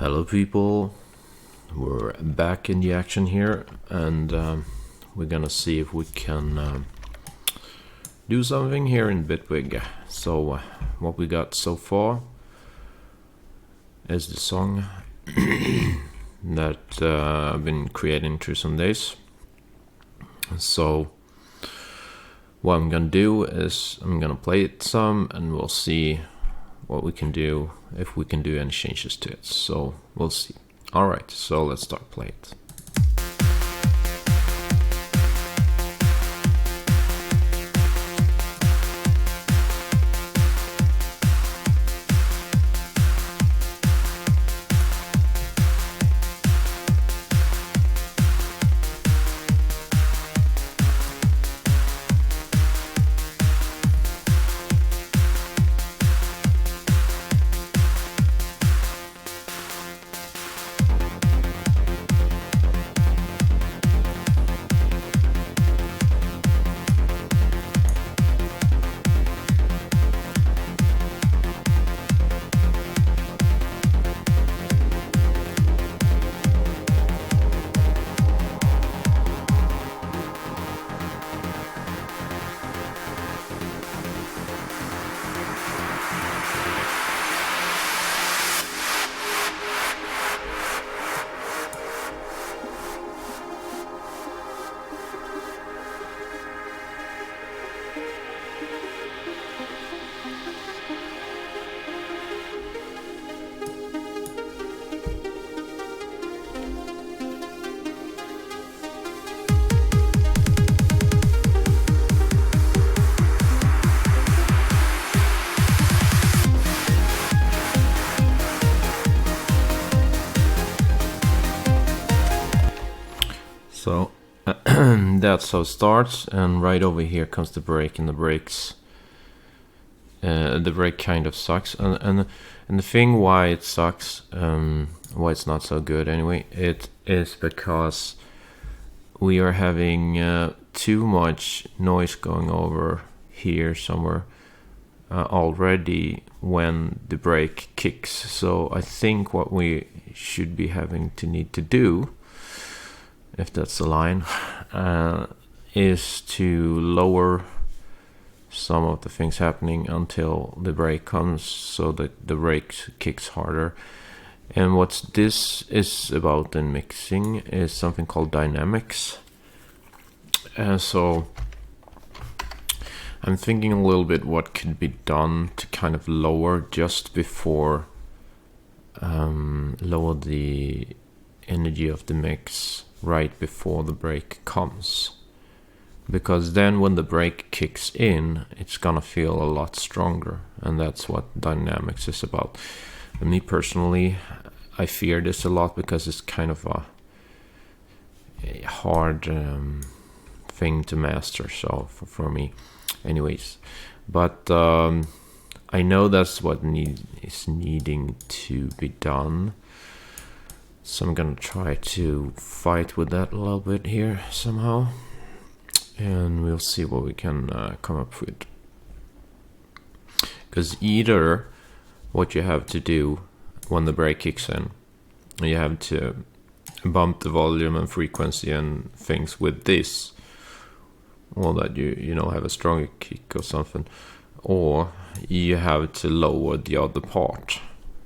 Hello people, we're back in the action here, and we're gonna see if we can do something here in Bitwig. So what we got so far is the song that I've been creating through some days. So what I'm gonna do is I'm gonna play it some and we'll see what we can do, if we can do any changes to it. So we'll see. Alright, so let's start playing it. So that's how it starts, and right over here comes the break, and the break kind of sucks, and the thing why it sucks, why it's not so good anyway, it is because we are having too much noise going over here somewhere already when the break kicks. So I think what we should be having to need to do, if that's the line, is to lower some of the things happening until the break comes, so that the break kicks harder. And what this is about in mixing is something called dynamics. So I'm thinking a little bit what could be done to kind of lower just before, lower the energy of the mix right before the break comes, because then when the break kicks in, it's gonna feel a lot stronger, and that's what dynamics is about. And me personally, I fear this a lot because it's kind of a hard thing to master, so for me anyways. But I know that's what is needing to be done. So I'm gonna try to fight with that a little bit here somehow, and we'll see what we can come up with. Because either what you have to do when the break kicks in, you have to bump the volume and frequency and things with this, or that you know have a stronger kick or something, or you have to lower the other part.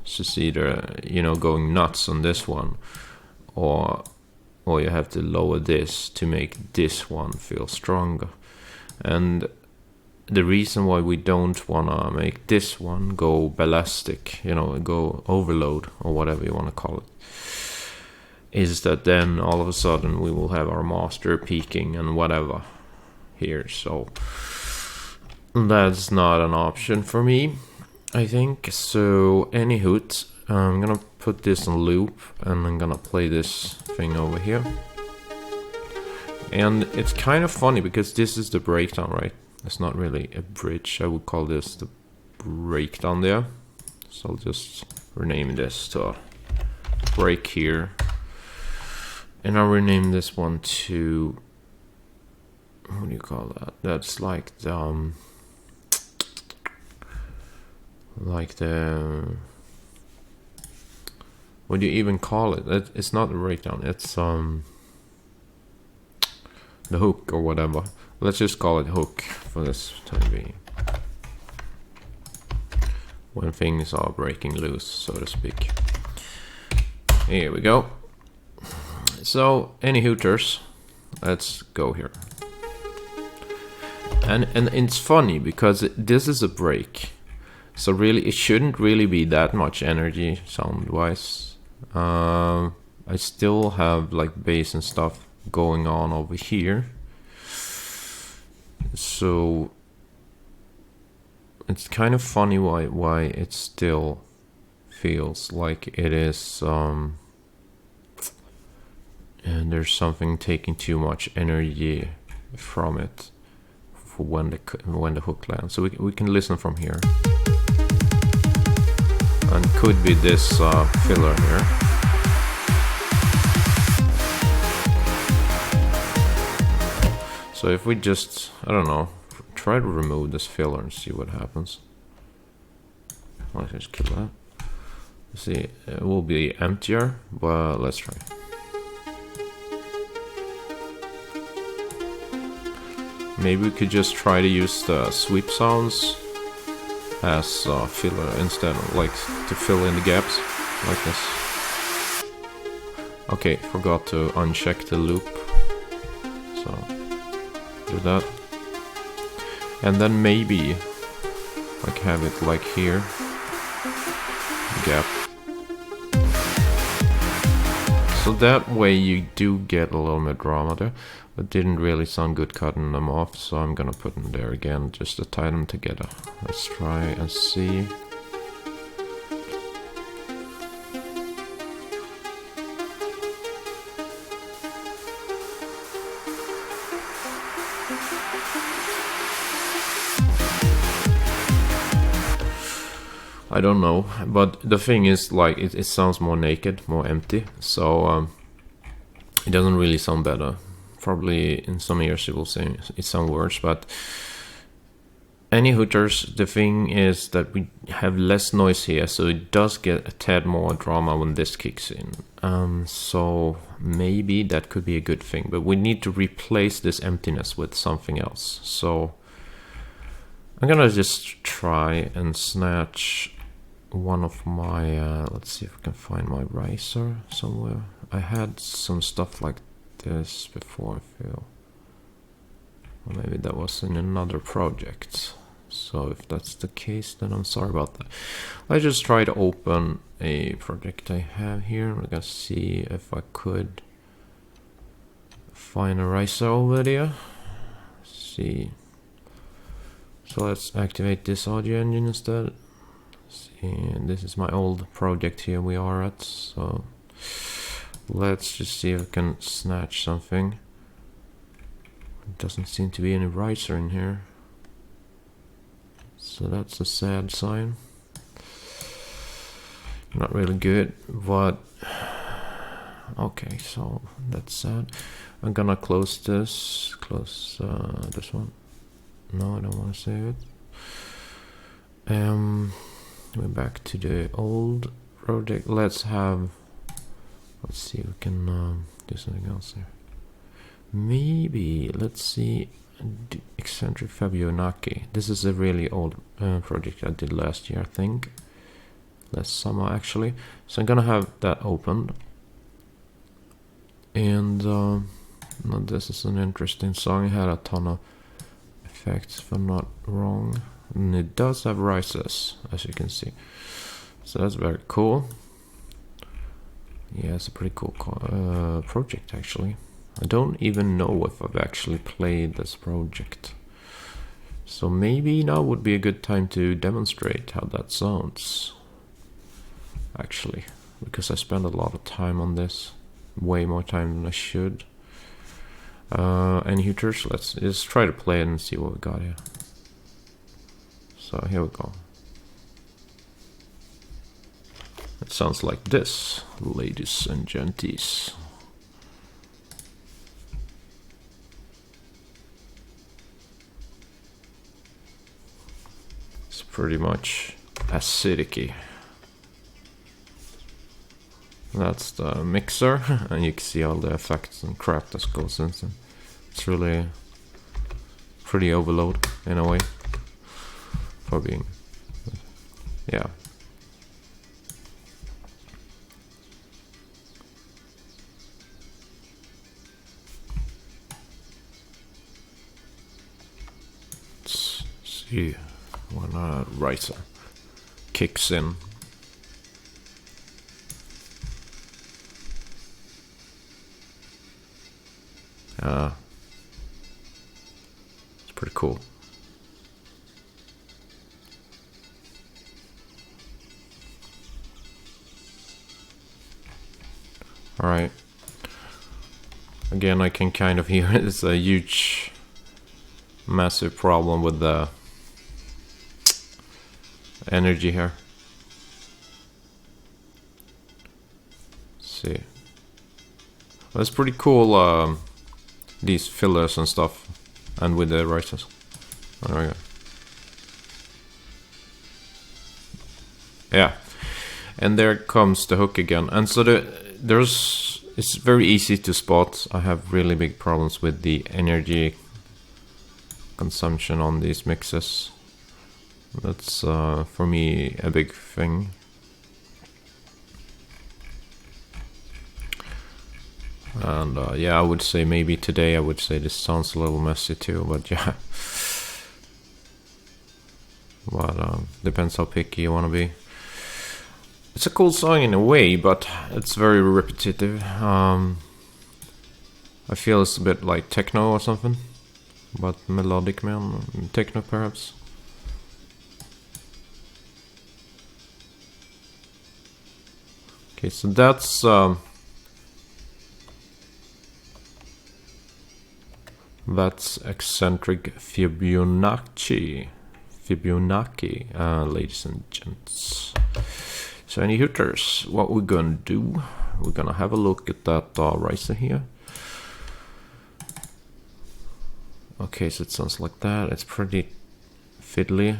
So it's either, going nuts on this one, or you have to lower this to make this one feel stronger. And the reason why we don't want to make this one go ballistic, go overload, or whatever you want to call it, is that then all of a sudden we will have our master peaking and whatever here. So that's not an option for me, I think. So anywho, I'm gonna put this on loop, and I'm gonna play this thing over here. And it's kind of funny because this is the breakdown, right? It's not really a bridge. I would call this the breakdown there. So I'll just rename this to break here, and I'll rename this one to, what do you call that? That's like the What do you even call it? It's not a breakdown. It's the hook or whatever. Let's just call it hook for this time being. When things are breaking loose, so to speak. Here we go. So, any hooters, let's go here. And it's funny because this is a break. So really, it shouldn't really be that much energy sound-wise. I still have like bass and stuff going on over here. So it's kind of funny why it still feels like it is and there's something taking too much energy from it for when the hook lands. So we can listen from here. And could be this filler here. So if we just, I don't know, try to remove this filler and see what happens. Let's just kill that. See, it will be emptier, but let's try. Maybe we could just try to use the sweep sounds as filler instead, like to fill in the gaps, like this. Okay, forgot to uncheck the loop, so do that. And then maybe like have it like here, gap. So that way you do get a little bit drama there, but didn't really sound good cutting them off, so I'm gonna put them there again just to tie them together. Let's try and see. I don't know, but the thing is, like, it sounds more naked, more empty, so it doesn't really sound better. Probably in some ears it will say it sounds worse, but any hooters, the thing is that we have less noise here, so it does get a tad more drama when this kicks in. So maybe that could be a good thing, but we need to replace this emptiness with something else. So I'm gonna just try and snatch one of my, let's see if I can find my riser somewhere. I had some stuff like this before, I feel. Or maybe that was in another project. So if that's the case, then I'm sorry about that. I just try to open a project I have here. I'm gonna see if I could find a riser over there. Let's see. So let's activate this audio engine instead. See, this is my old project here we are at, so let's just see if I can snatch something. Doesn't seem to be any riser in here, so that's a sad sign. Not really good, but okay, so that's sad. I'm gonna close this, this one. No, I don't want to save it. We're back to the old project. Let's see if we can do something else here. Maybe, let's see, Eccentric Fabionacci. This is a really old project I did last year, I think. Last summer, actually. So I'm gonna have that opened. And no, this is an interesting song. It had a ton of effects, if I'm not wrong. And it does have rises, as you can see. So that's very cool. Yeah, it's a pretty cool project, actually. I don't even know if I've actually played this project. So maybe now would be a good time to demonstrate how that sounds. Actually, because I spend a lot of time on this. Way more time than I should. Any hooters? Let's just try to play it and see what we got here. So here we go. It sounds like this, ladies and genties. It's pretty much acidic-y. That's the mixer, and you can see all the effects and crap that goes into it. It's really pretty overload in a way for being, yeah. Let's see when a riser kicks in. It's pretty cool. Alright. Again, I can kind of hear it's a huge, massive problem with the energy here. Let's see. Well, it's pretty cool, these fillers and stuff, and with the risers. There we go. Yeah, and there comes the hook again. And so it's very easy to spot. I have really big problems with the energy consumption on these mixes. That's for me a big thing. And yeah, I would say maybe today I would say this sounds a little messy too, but yeah. But depends how picky you want to be. It's a cool song in a way, but it's very repetitive. I feel it's a bit like techno or something, but melodic, man. Techno perhaps. Okay, so that's eccentric Fibonacci, ladies and gents. So any hooters, what we're gonna do, we're gonna have a look at that riser here. Okay, so it sounds like that. It's pretty fiddly.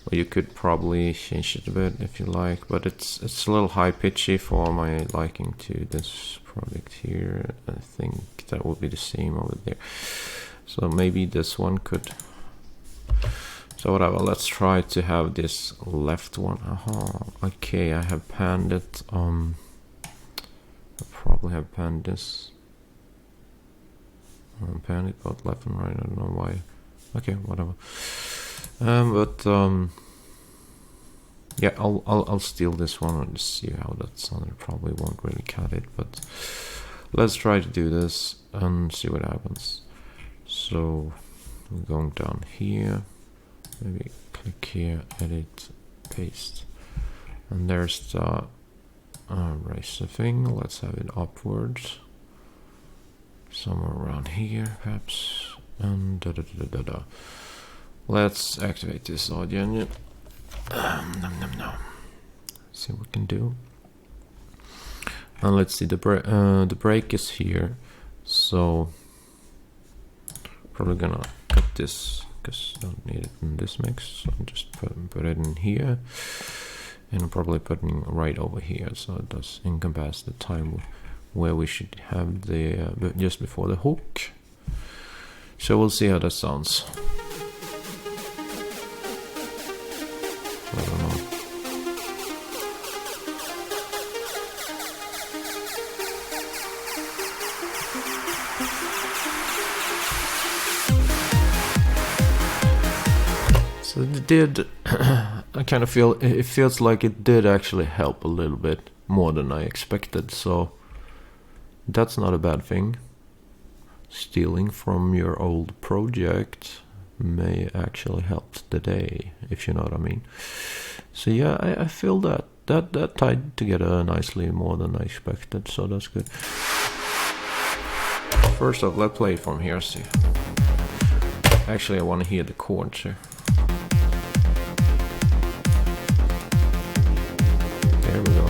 Well, you could probably change it a bit if you like, but it's a little high pitchy for my liking to this project here. I think that will be the same over there. So maybe this one could. So whatever, let's try to have this left one. Okay, I have panned it. I probably have panned this. Pan it both left and right, I don't know why. Okay, whatever. Yeah, I'll steal this one and just see how that sounds. Probably won't really cut it, but let's try to do this and see what happens. So we're going down here, maybe click here, edit, paste, and there's the raise the thing. Let's have it upwards, somewhere around here perhaps, and let's activate this audio engine. See what we can do. And let's see, the break is here, so probably gonna cut this because I don't need it in this mix, so I'm just put it in here, and I'm probably putting right over here, so it does encompass the time where we should have the just before the hook. So we'll see how that sounds. I don't know. So it did. I kind of feel it feels like it did actually help a little bit more than I expected. So that's not a bad thing. Stealing from your old project may actually help the day, if you know what I mean. So yeah, I feel that tied together nicely more than I expected, so that's good. First off, let's play from here, see. Actually, I want to hear the chords here. There we go.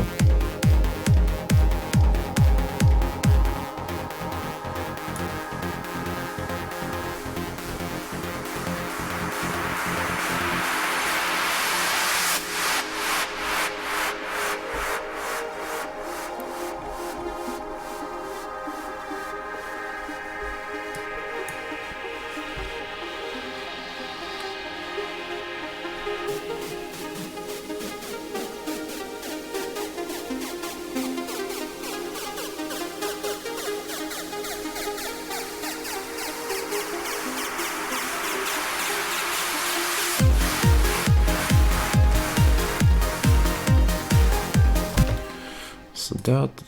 So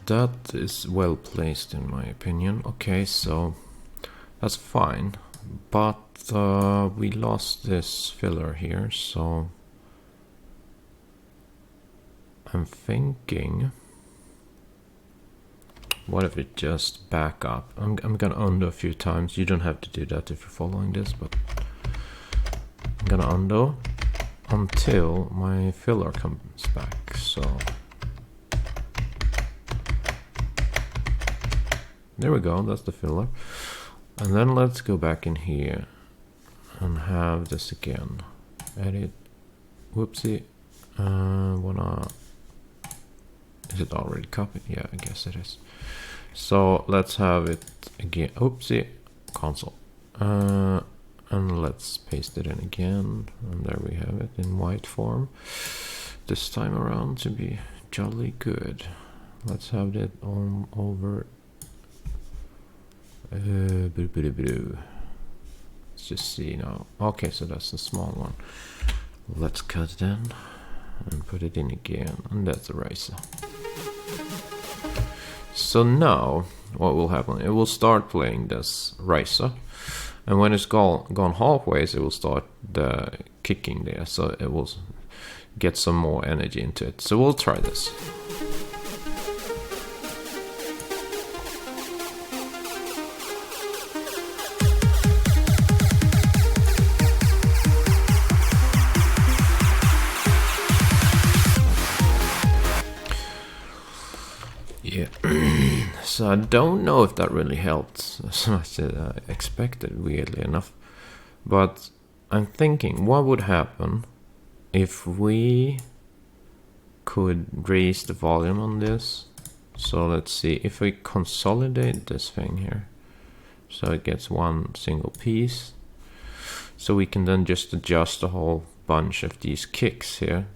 that is well placed in my opinion. Okay, so that's fine, but we lost this filler here, so I'm thinking, what if it just back up? I'm gonna undo a few times. You don't have to do that if you're following this, but I'm gonna undo until my filler comes back. So there we go, that's the filler. And then let's go back in here and have this again. Edit. Whoopsie. Is it already copied? Yeah, I guess it is. So let's have it again. Oopsie. Console. And let's paste it in again. And there we have it in white form. This time around to be jolly good. Let's have it on over. Let's just see now. Okay, so that's the small one. Let's cut it in and put it in again, and that's a eraser. So now what will happen? It will start playing this eraser, and when it's gone halfway, it will start the kicking there, so it will get some more energy into it. So we'll try this. So I don't know if that really helped as much as I expected, weirdly enough. But I'm thinking, what would happen if we could raise the volume on this? So let's see, if we consolidate this thing here, so it gets one single piece, so we can then just adjust a whole bunch of these kicks here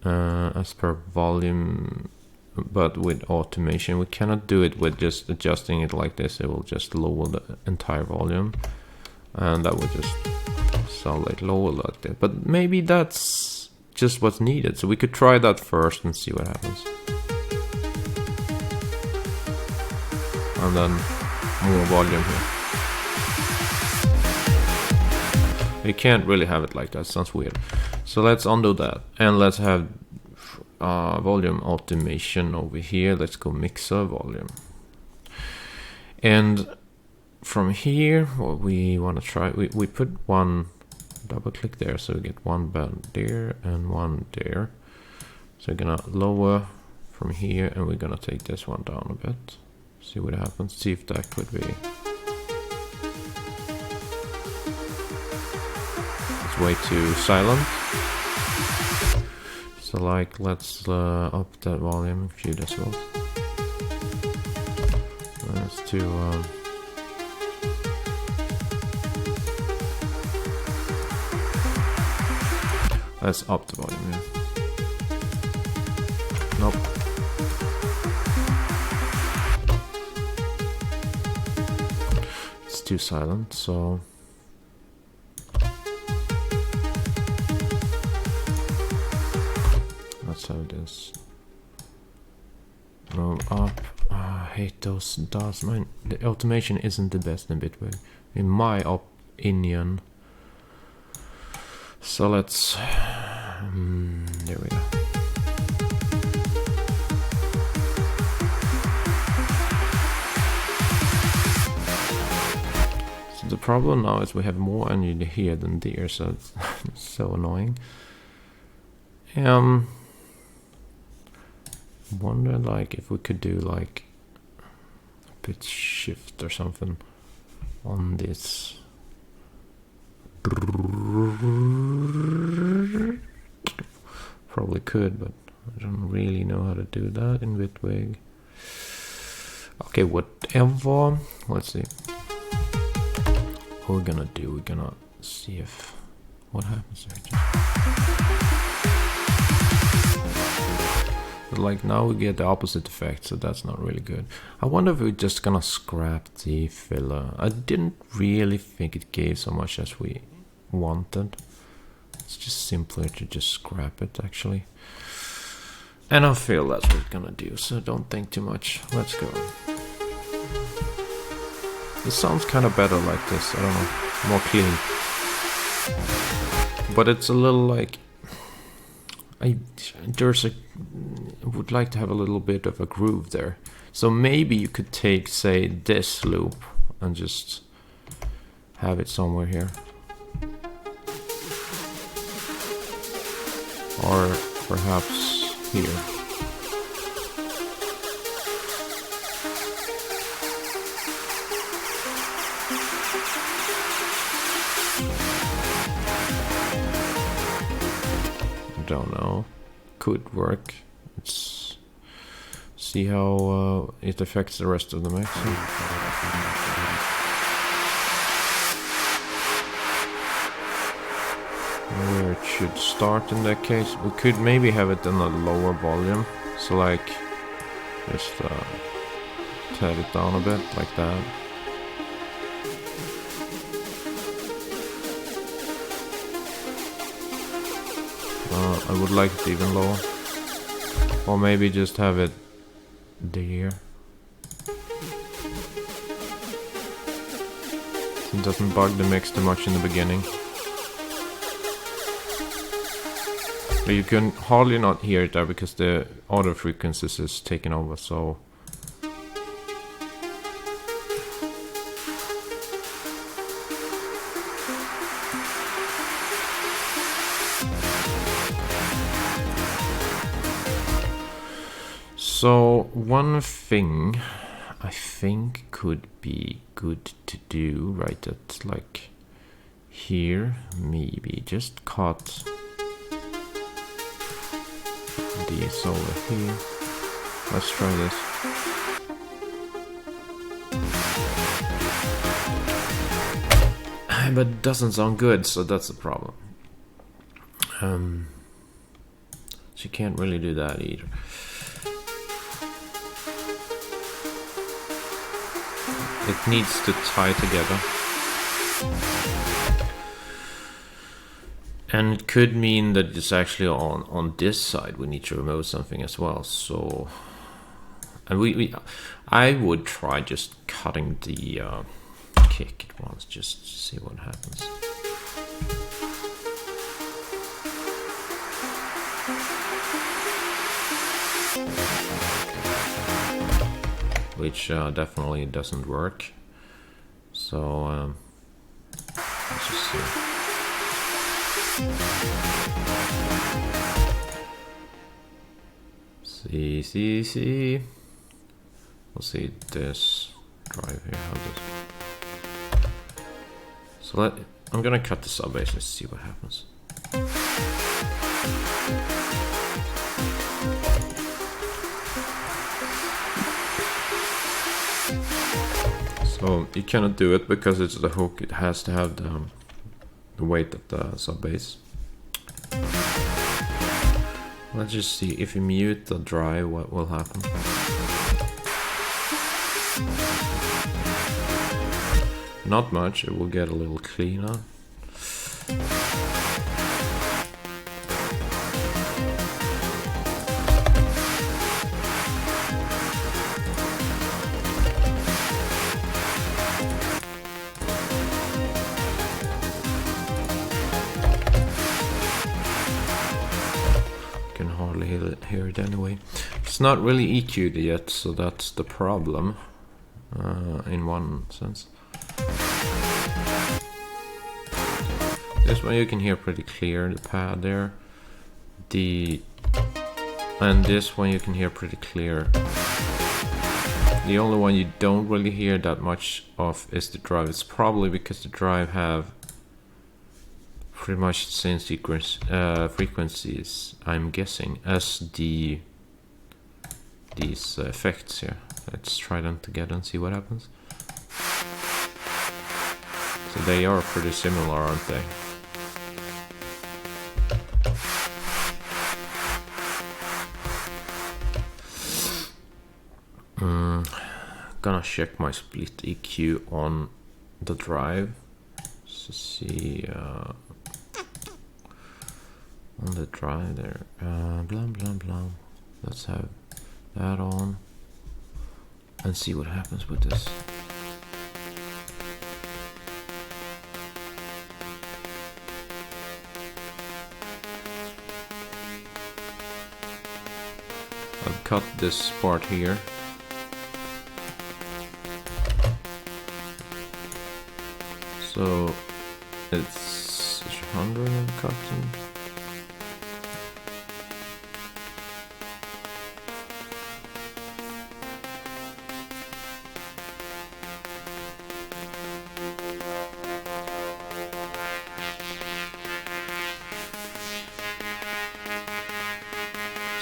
as per volume. But with automation, we cannot do it with just adjusting it like this. It will just lower the entire volume, and that would just sound like lower like that. But maybe that's just what's needed. So we could try that first and see what happens. And then more volume here. You can't really have it like that. Sounds weird. So let's undo that, and let's have volume automation over here. Let's go mixer volume, and from here what we want to try, we put one double click there, so we get one band there and one there. So we're gonna lower from here, and we're gonna take this one down a bit, see what happens, see if that could be. It's way too silent. So like, let's up that volume a few decibels. That's too let's up the volume, yeah. Nope. It's too silent, so let's have this. Roll up. I hate those dots. The automation isn't the best in Bitwig, in my opinion. So let's. There we go. So the problem now is we have more energy here than there, so it's so annoying. Wonder like if we could do like a pitch shift or something on this. Probably could, but I don't really know how to do that in Bitwig. Okay, whatever. Let's see what we're gonna do. We're gonna see if what happens there. But like now we get the opposite effect, so that's not really good. I wonder if we're just gonna scrap the filler. I didn't really think it gave so much as we wanted. It's just simpler to just scrap it, actually. And I feel that's what it's gonna do, so don't think too much. Let's go. It sounds kind of better like this, I don't know, more clean. But it's a little like... I would like to have a little bit of a groove there. So maybe you could take, say, this loop and just have it somewhere here. Or perhaps here. I don't know. Could work. Let's see how it affects the rest of the mix. Where it should start in that case. We could maybe have it in a lower volume. So like, just turn it down a bit, like that. I would like it even lower. Or maybe just have it there. It doesn't bug the mix too much in the beginning. But you can hardly not hear it there because the auto frequencies is taken over, so... So one thing I think could be good to do right at like here, maybe just cut these over here. Let's try this. But it doesn't sound good, so that's the problem. So you can't really do that either. It needs to tie together. And it could mean that it's actually on this side we need to remove something as well. So, and I would try just cutting the kick at once, just to see what happens. Which definitely doesn't work. So let's just see. See. We'll see this drive here. How does... So I'm gonna cut the sub bass and see what happens. So you cannot do it because it's the hook. It has to have the weight of the sub bass. Let's just see if you mute the drive, what will happen. Not much. It will get a little cleaner. Hear it anyway. It's not really EQ'd yet, so that's the problem in one sense. This one you can hear pretty clear, the pad there. And this one you can hear pretty clear. The only one you don't really hear that much of is the drive. It's probably because the drive have pretty much the same frequencies, I'm guessing, as these effects here. Let's try them together and see what happens. So they are pretty similar, aren't they? Gonna check my split EQ on the drive to see on the drive there. Blah blah blah. Let's have that on and see what happens with this. I've cut this part here. So it's 100 I've cut them.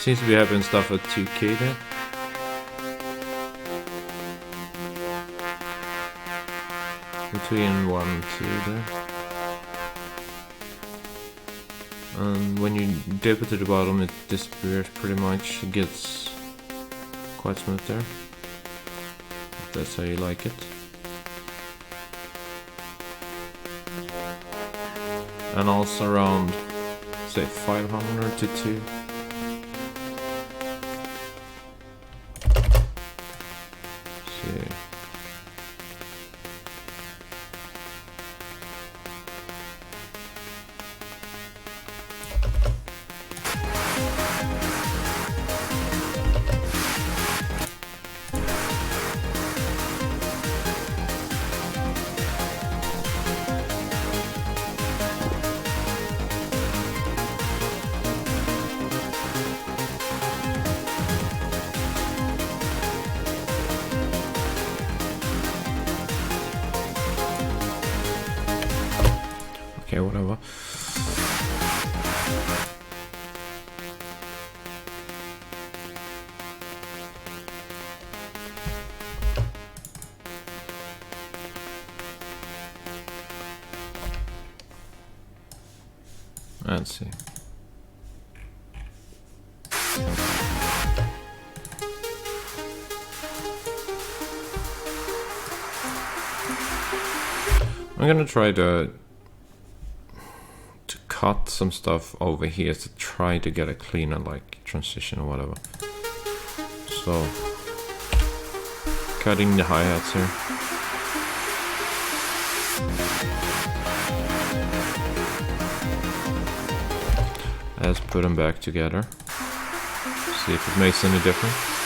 Seems to be having stuff at 2K there. Between 1 and 2 there. And when you dip it to the bottom, it disappears pretty much. It gets quite smooth there. If that's how you like it. And also around, say, 500 to 2. See. Okay, whatever. Let's see. I'm gonna try to cut some stuff over here to try to get a cleaner like transition or whatever. So cutting the hi-hats here. Let's put them back together. See if it makes any difference.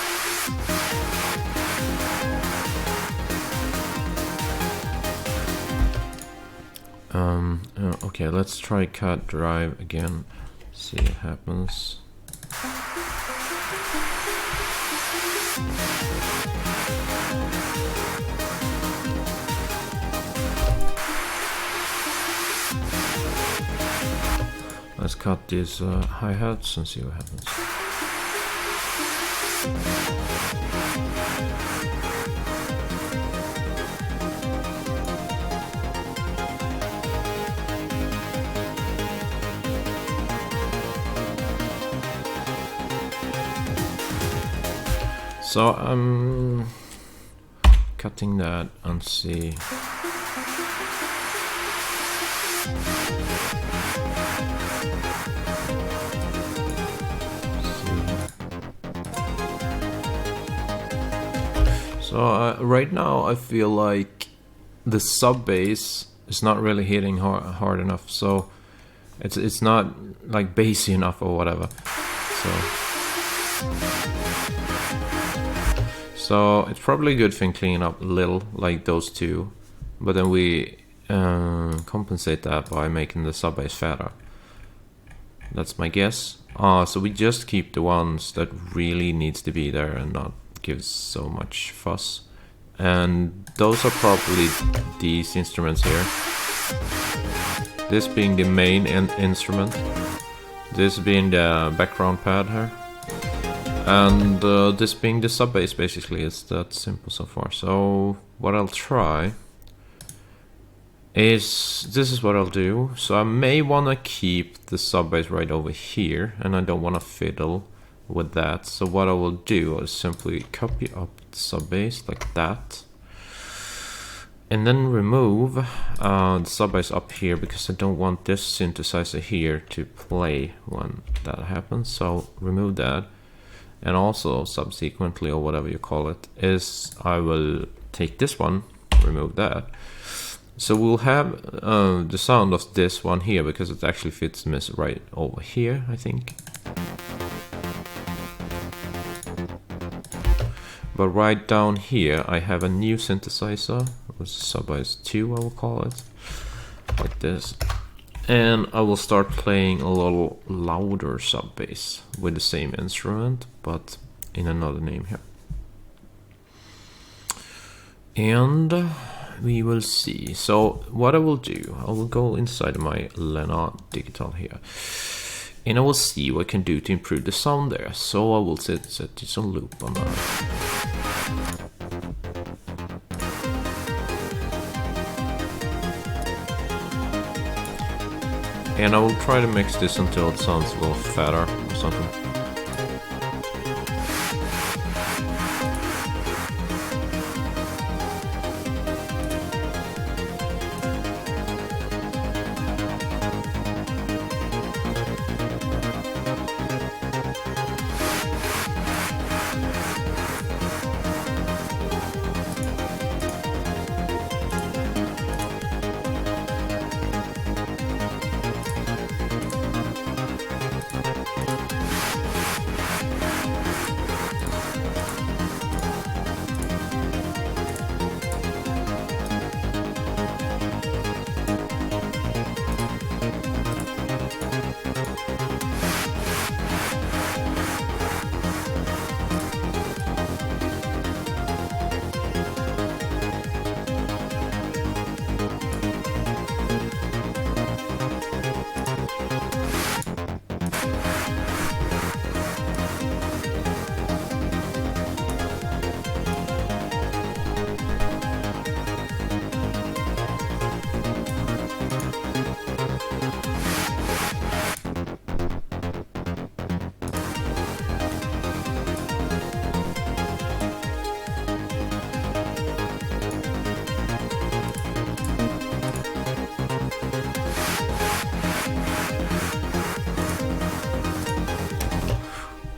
Okay, let's try cut drive again. See what happens. Let's cut these hi-hats and see what happens. So I'm cutting that and see. So right now I feel like the sub bass is not really hitting hard enough. So it's not like bassy enough or whatever. So it's probably a good thing cleaning up a little like those two, but then we compensate that by making the sub bass fatter. That's my guess. So we just keep the ones that really needs to be there and not give so much fuss. And those are probably these instruments here. This being the main instrument, this being the background pad here. And this being the sub bass, basically. It's that simple so far. So what I'll try is, this is what I'll do. So I may want to keep the sub bass right over here, and I don't want to fiddle with that. So what I will do is simply copy up the sub bass like that, and then remove the sub bass up here, because I don't want this synthesizer here to play when that happens. So remove that. and also subsequently, or whatever you call it, is I will take this one, remove that. So we'll have the sound of this one here, because it actually fits right over here, I think. But right down here I have a new synthesizer, with sub-bass 2 I will call it, like this. And I will start playing a little louder sub-bass with the same instrument, but in another name here. And we will see. So what I will do, I will go inside my Lena Digital here, and I will see what I can do to improve the sound there. So I will set this on loop on that. And I will try to mix this until it sounds a little fatter or something.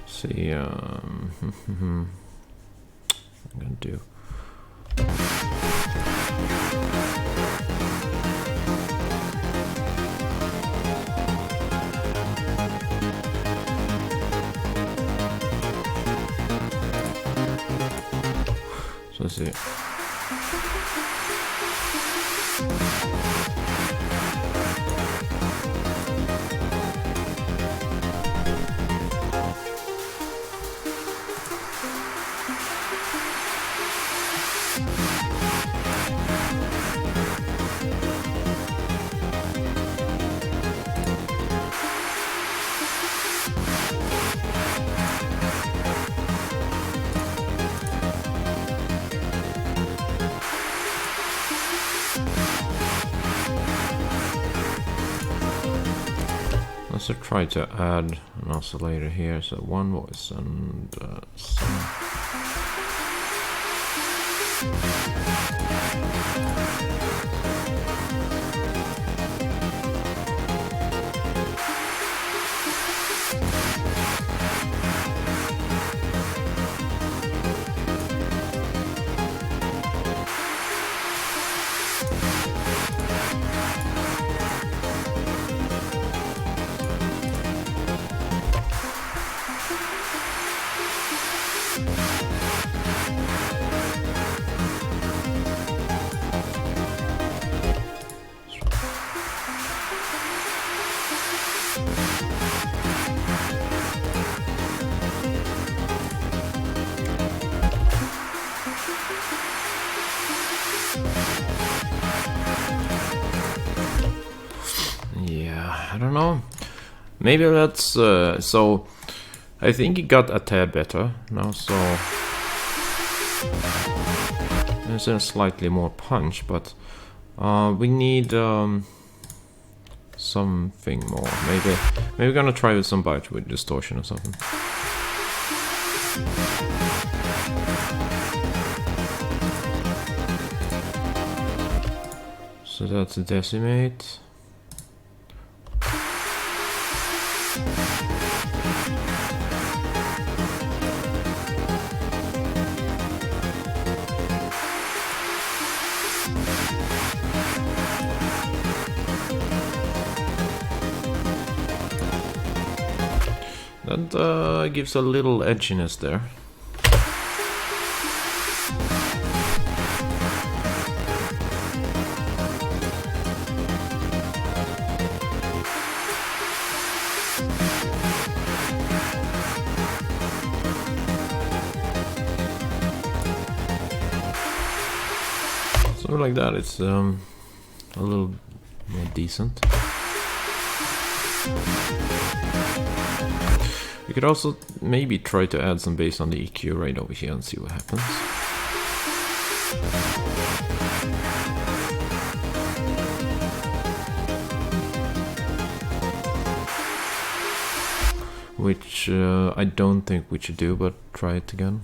See, I'm gonna do. So let's see. Let's try to add an oscillator here, so one voice and some. Yeah, I don't know. Maybe that's so. I think it got a tad better now, so there's a slightly more punch, but we need something more. Maybe we're gonna try with some bite with distortion or something. So that's a decimate. and gives a little edginess there. Something like that, it's a little more decent. You could also maybe try to add some bass on the EQ right over here and see what happens. Which I don't think we should do, but try it again.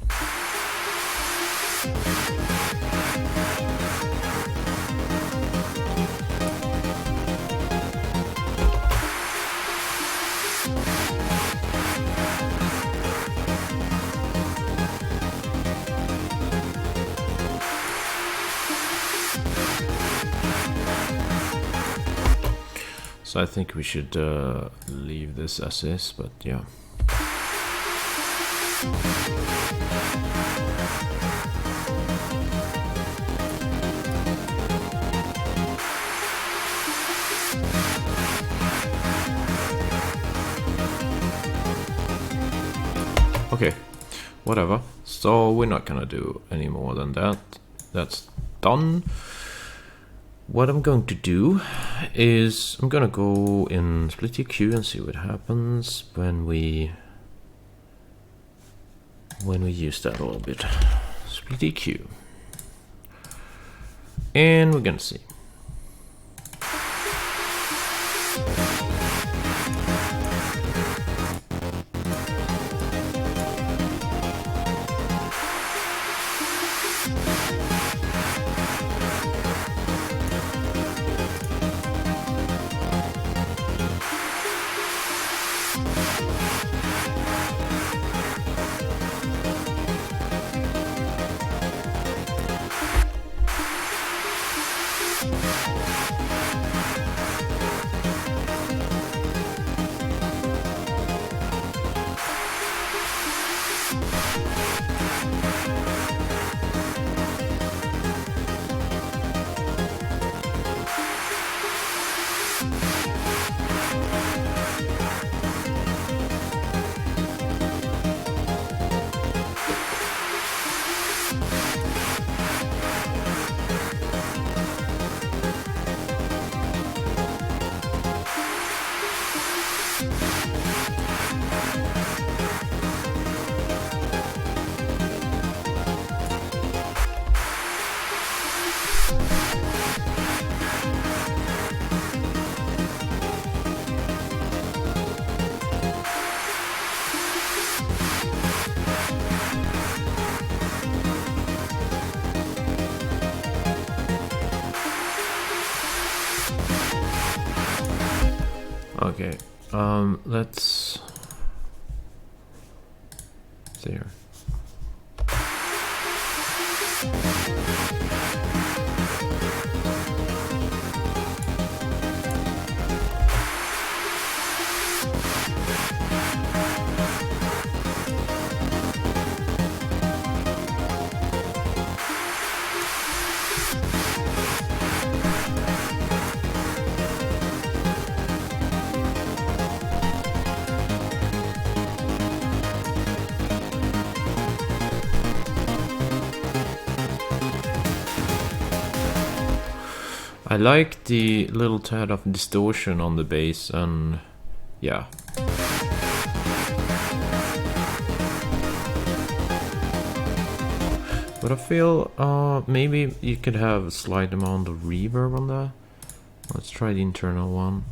So I think we should leave this as is, but yeah. Okay, whatever. So we're not gonna do any more than that. That's done. What I'm going to do is I'm gonna go in split EQ and see what happens when we use that a little bit. Split EQ, and we're gonna see. Okay, let's see here. I like the little tad of distortion on the bass, and yeah. But I feel maybe you could have a slight amount of reverb on that. Let's try the internal one.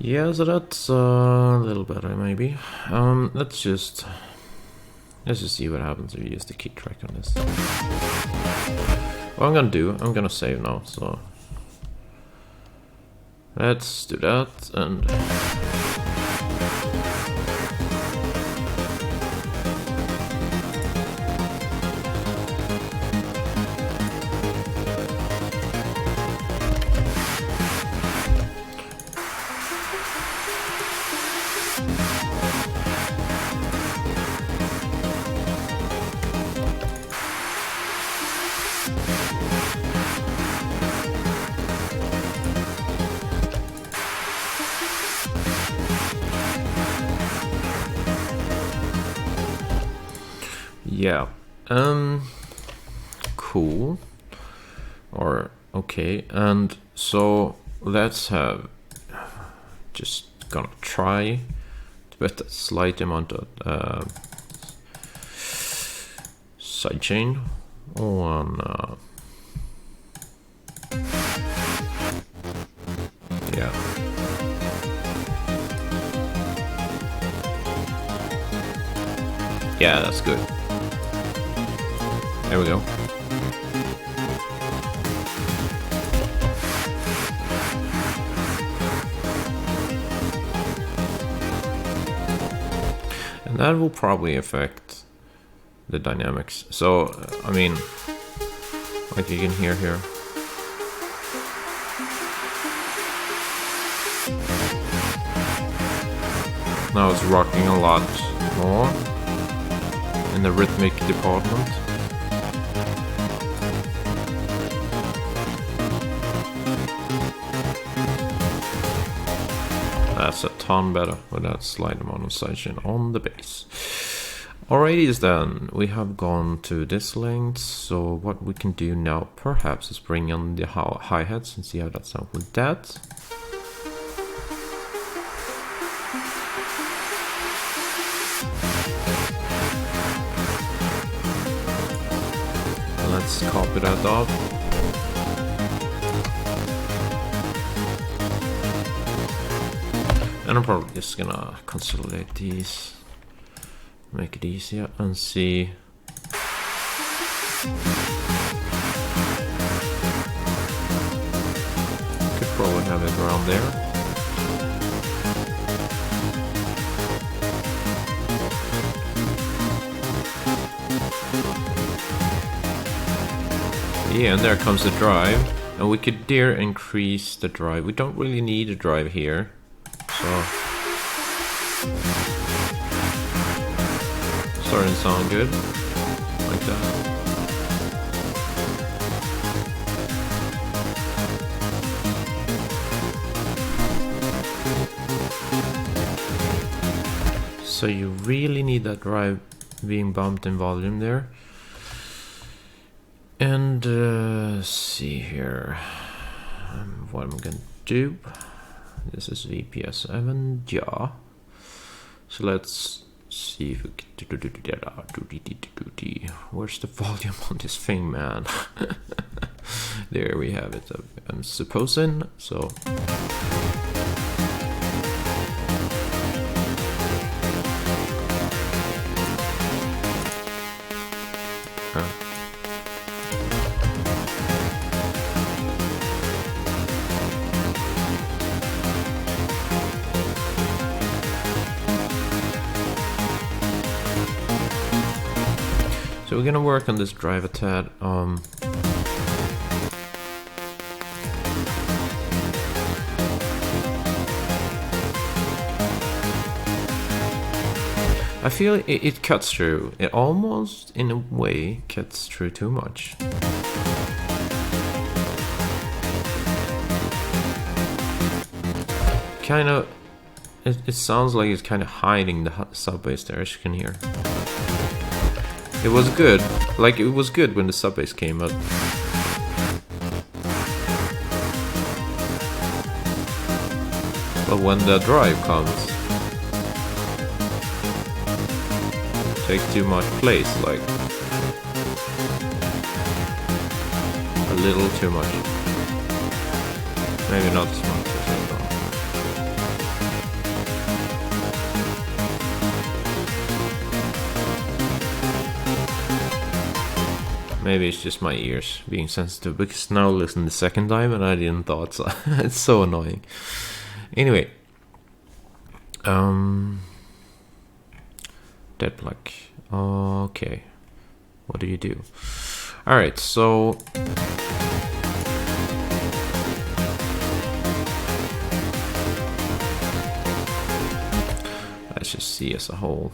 Yeah, so that's a little better maybe. Let's just see what happens if you use the kick track on this. What I'm gonna do, I'm gonna save now, so let's do that. And yeah, cool, or okay, and so let's have, just gonna try to put a slight amount of sidechain on yeah. Yeah, that's good. There we go. And that will probably affect the dynamics. So, I mean, like you can hear here. Now it's rocking a lot more in the rhythmic department. That's a ton better with that slight amount of sidechain on the bass. Alrighty then, we have gone to this length, so what we can do now perhaps is bring on the hi-hats and see how that sounds with that. Let's copy that off. And I'm probably just gonna consolidate these, make it easier, and see. Could probably have it around there. Yeah, and there comes the drive, and we could dare increase the drive. We don't really need a drive here, so starting to sound good, like that. So you really need that drive being bumped in volume there. And see here, what I'm gonna do. This is VPS7, yeah. So let's see if we can where's the volume on this thing, man? There we have it. I'm supposing so. So we're gonna work on this drive a tad. I feel it cuts through. It almost, in a way, cuts through too much. Kind of, it sounds like it's kind of hiding the sub bass there, as you can hear. It was good, like it was good when the sub bass came up. But when the drive comes, take too much place, like a little too much. Maybe not as much as I thought. Maybe it's just my ears being sensitive, because now listen the second time and I didn't thought so. It's so annoying. Anyway, dead plug. Okay, what do you do? All right, so let's just see as a whole.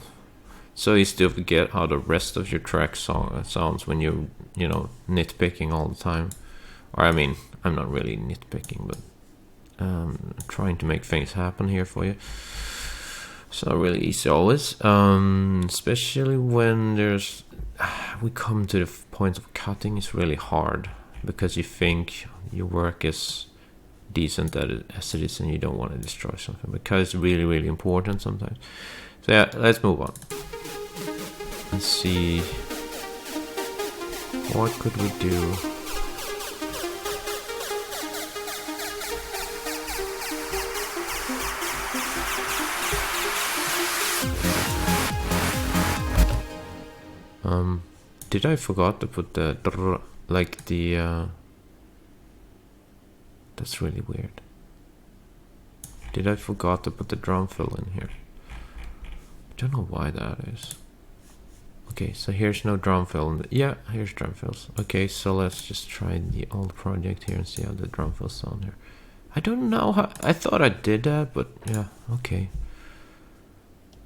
So you still forget how the rest of your track sounds when you're, you know, nitpicking all the time. Or I mean, I'm not really nitpicking, but trying to make things happen here for you. It's not really easy always, especially when we come to the point of cutting. It's really hard because you think your work is decent as it is, and you don't want to destroy something because it's really, really important sometimes. So yeah, let's move on. Let's see, what could we do? Did I forgot to put the like the that's really weird. Did I forgot to put the drum fill in here? I don't know why that is. Okay, so here's no drum fill. Yeah, here's drum fills. Okay, so let's just try the old project here and see how the drum fills sound here. I don't know how. I thought I did that, but yeah, okay.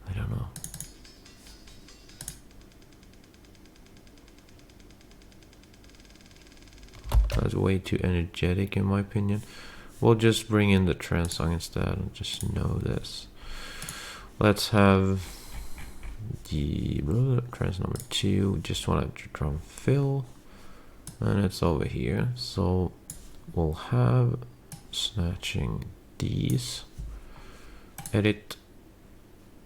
I don't know. That's way too energetic in my opinion. We'll just bring in the trance song instead and just know this. Let's have the trance number 2. Just want to drum fill, and it's over here. So we'll have snatching these, edit,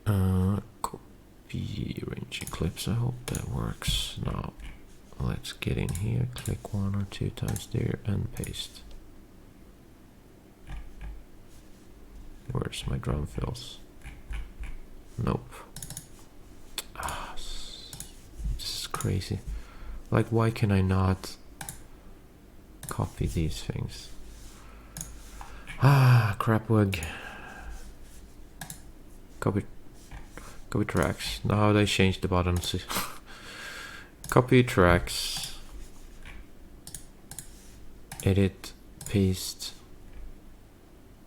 copy, arranging clips. I hope that works. Now let's get in here, click 1 or 2 times there and paste. Where's my drum fills? Nope. This is crazy. Like, why can I not copy these things? Crapwig. Copy tracks. Now they changed the buttons. Copy tracks, edit, paste.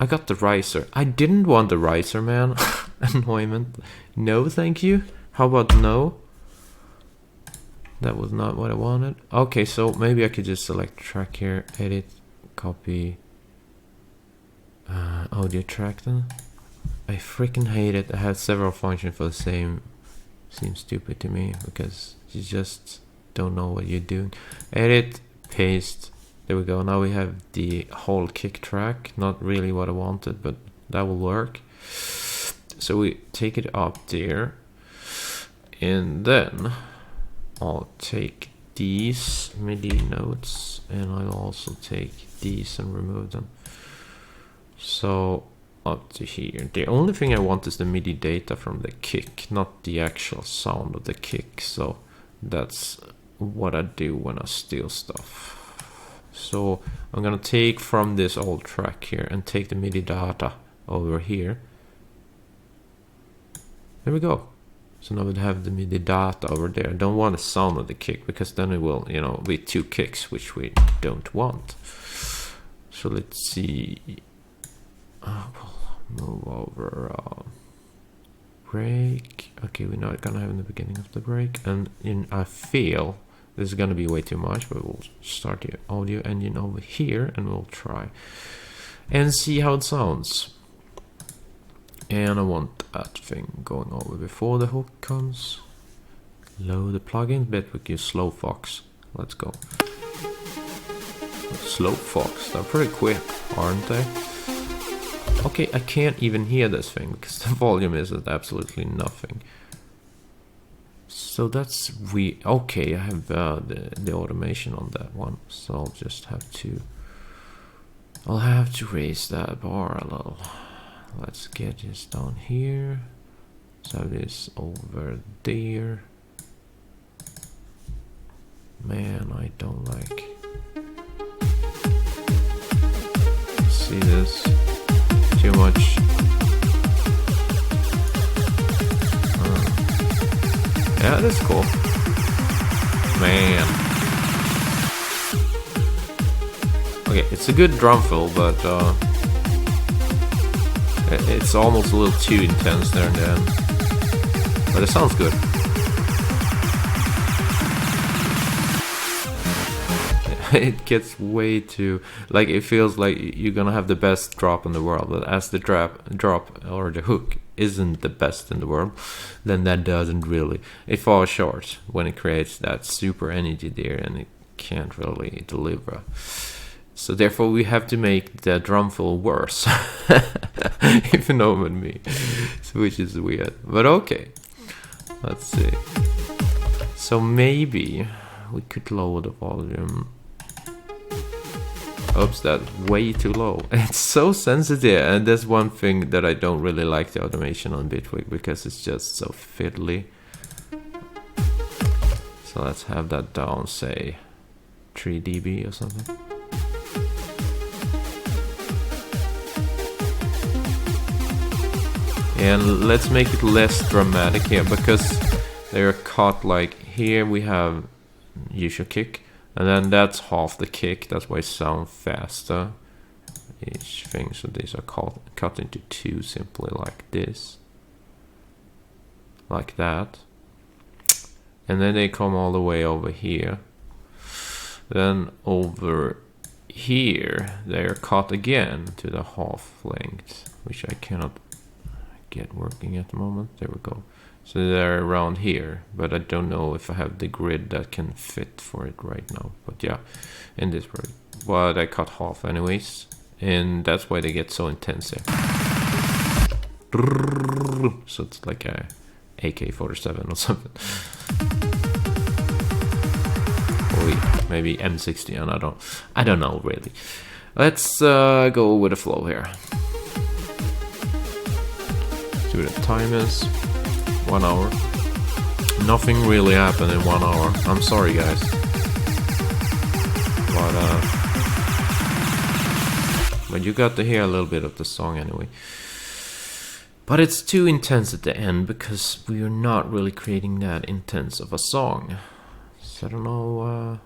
I got the riser. I didn't want the riser, man. Annoyment. No, thank you. How about no? That was not what I wanted. Okay, so maybe I could just select track here, edit, copy, audio track then. I freaking hate it. I have several functions for the same. Seems stupid to me because you just don't know what you're doing. Edit, paste. There we go. Now we have the whole kick track. Not really what I wanted, but that will work. So we take it up there, and then I'll take these MIDI notes, and I'll also take these and remove them. So up to here. The only thing I want is the MIDI data from the kick, not the actual sound of the kick. So that's what I do when I steal stuff. So I'm gonna take from this old track here and take the MIDI data over here. There we go. So now we have the MIDI data over there. I don't want the sound of the kick because then it will, you know, be 2 kicks, which we don't want. So let's see. We'll move over break. Okay, we're not gonna have in the beginning of the break, and I feel this is gonna be way too much, but we'll start the audio engine over here and we'll try and see how it sounds. And I want that thing going over before the hook comes. Load the plugin, Bitwig Slow Fox. Let's go. Slow Fox, they're pretty quick, aren't they? Okay, I can't even hear this thing because the volume is at absolutely nothing. So that's okay, I have the automation on that one, so I'll just have to raise that bar a little. Let's get this down here. So this over there. Man, I don't like. See this? Too much. Yeah, that's cool. Man. Okay, it's a good drum fill, but it's almost a little too intense there and then. But it sounds good. It gets way too, like, it feels like you're gonna have the best drop in the world, but as the drop or the hook isn't the best in the world, then that doesn't really, it falls short when it creates that super energy there, and it can't really deliver. So therefore we have to make the drum fill worse. If you know what I mean. Which is weird, but okay, let's see. So maybe we could lower the volume. Oops, that's way too low. It's so sensitive, and that's one thing that I don't really like the automation on Bitwig, because it's just so fiddly. So let's have that down, say 3 dB or something. And let's make it less dramatic here, because they're caught like here we have usual kick. And then that's half the kick, that's why it sounds faster. Each thing, so these are cut into 2 simply like this. Like that. And then they come all the way over here. Then over here, they're cut again to the half length, which I cannot get working at the moment. There we go. So they're around here, but I don't know if I have the grid that can fit for it right now. But yeah, in this way. But I cut half anyways, and that's why they get so intense here. So it's like a AK-47 or something. Or maybe M60, and I don't know really. Let's go with the flow here. See what the time is. 1 hour. Nothing really happened in 1 hour. I'm sorry, guys. But you got to hear a little bit of the song anyway. But it's too intense at the end, because we are not really creating that intense of a song. So I don't know.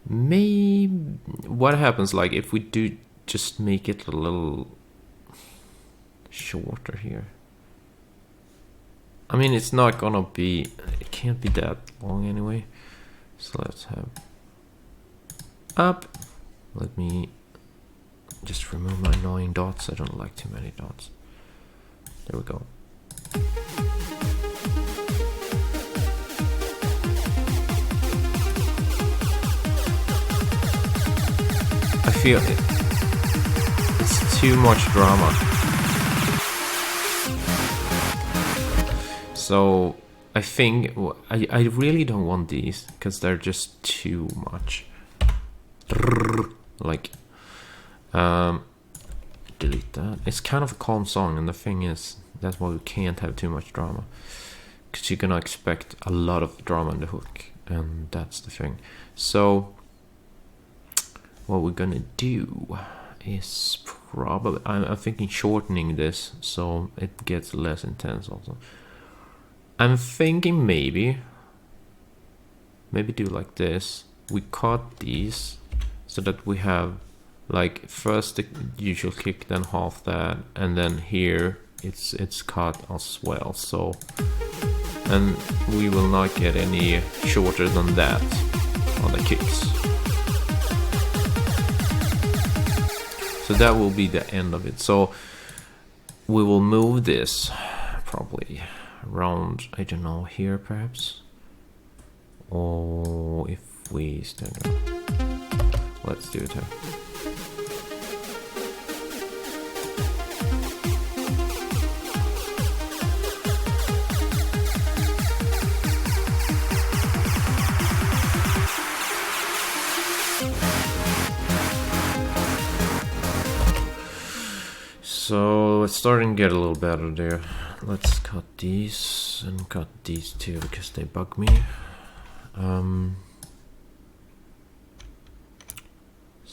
Maybe what happens, like, if we do just make it a little shorter here. I mean, it's not gonna be, it can't be that long anyway. So let's have up. Let me just remove my annoying dots. I don't like too many dots. There we go. I feel it's too much drama. So I think I really don't want these, because they're just too much. Like, delete that. It's kind of a calm song, and the thing is, that's why we can't have too much drama, because you're gonna expect a lot of drama in the hook, and that's the thing. So what we're gonna do is probably, I'm thinking shortening this so it gets less intense also. I'm thinking maybe do like this. We cut these so that we have like first the usual kick, then half that, and then here it's cut as well. So, and we will not get any shorter than that on the kicks. So that will be the end of it. So we will move this probably around, I don't know, here perhaps, or if we stand up, let's do it here. So it's starting to get a little better there. Let's cut these and cut these too, because they bug me.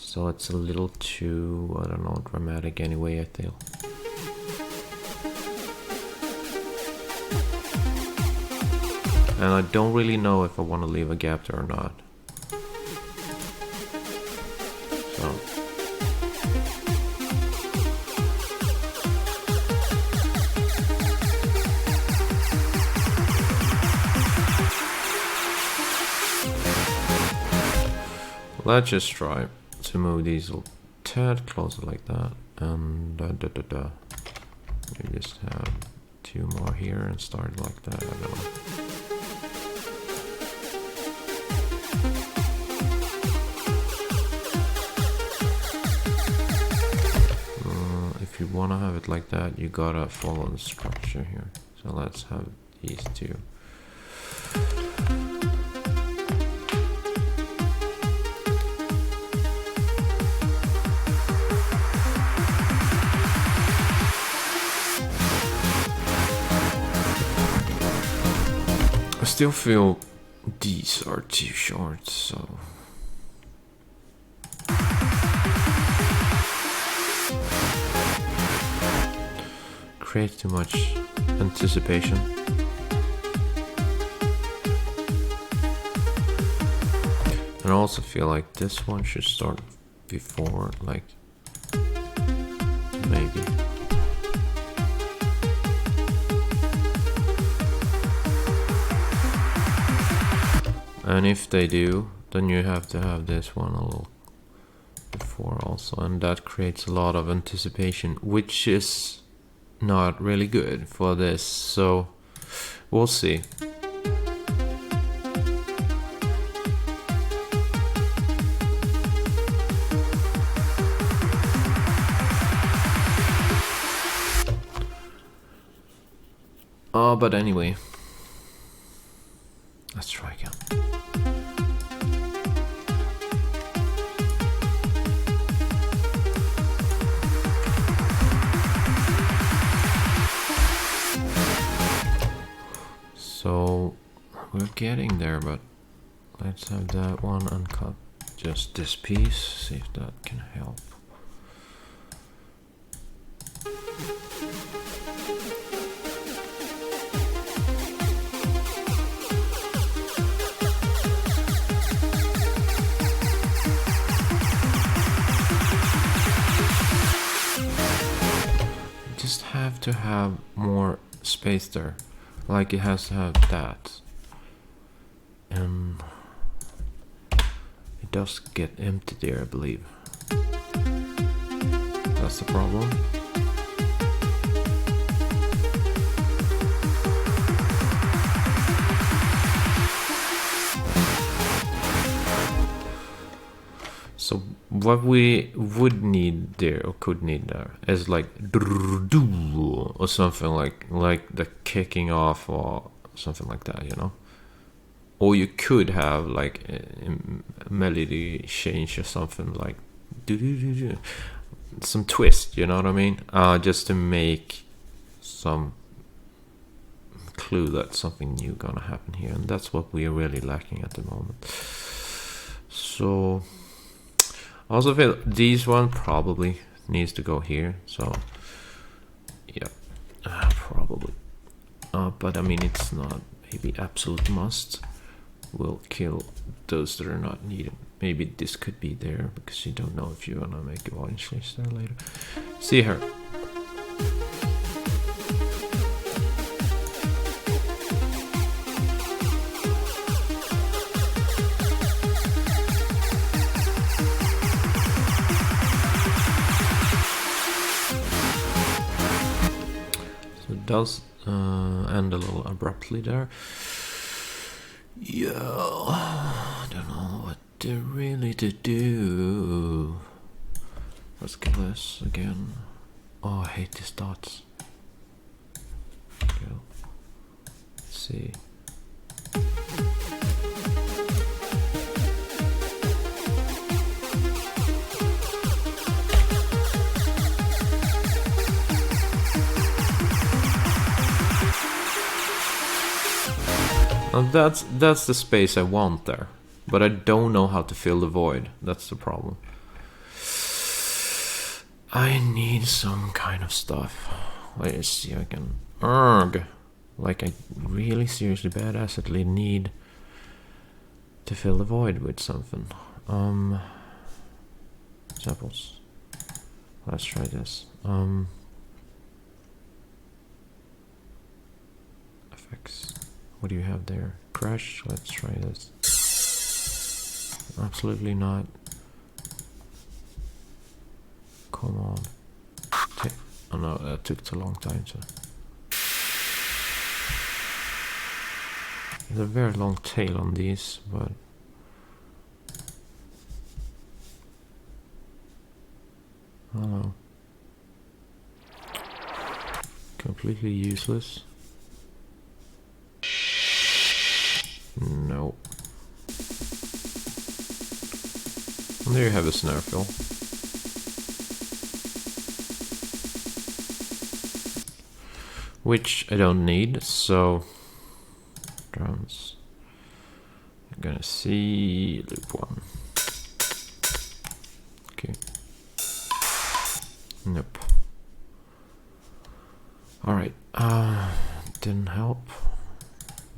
So it's a little too, I don't know, dramatic anyway, I feel. And I don't really know if I want to leave a gap there or not. So. Let's just try to move these a tad closer like that. And we just have 2 more here and start like that. I don't know. If you want to have it like that, you gotta follow the structure here. So let's have these 2. I still feel these are too short, so creates too much anticipation. And I also feel like this one should start before, like, maybe. And if they do, then you have to have this one a little before also, and that creates a lot of anticipation, which is not really good for this, so we'll see. But anyway, let's try again. So we're getting there, but let's have that one uncut just this piece, see if that can help. Just have to have more space there, like it has to have that, and it does get empty there, I believe. That's the problem. So what we would need there, or could need there, is like or something like the kicking off or something like that, you know. Or you could have like a melody change or something like some twist, you know what I mean? Just to make some clue that something new gonna happen here, and that's what we are really lacking at the moment. So I also feel this one probably needs to go here, so yeah, probably. But I mean, it's not maybe absolute must. We'll kill those that are not needed. Maybe this could be there because you don't know if you're gonna make a volume change there later. See her. Does end a little abruptly there. Yeah, I don't know what to really to do. Let's kill this again. Oh, I hate these dots. Go. Let's see. That's the space I want there, but I don't know how to fill the void. That's the problem. I need some kind of stuff. Let's see if I can. Urgh. Like I really seriously badassedly need to fill the void with something. Samples. Let's try this. Effects. What do you have there? Crash. Let's try this. Absolutely not. Come on. Oh no, that took too long time to. There's a very long tail on these, but I don't know. Completely useless. No. And there you have a snare fill. Which I don't need, so drums. I'm gonna see loop 1. Okay. Nope. Alright, didn't help.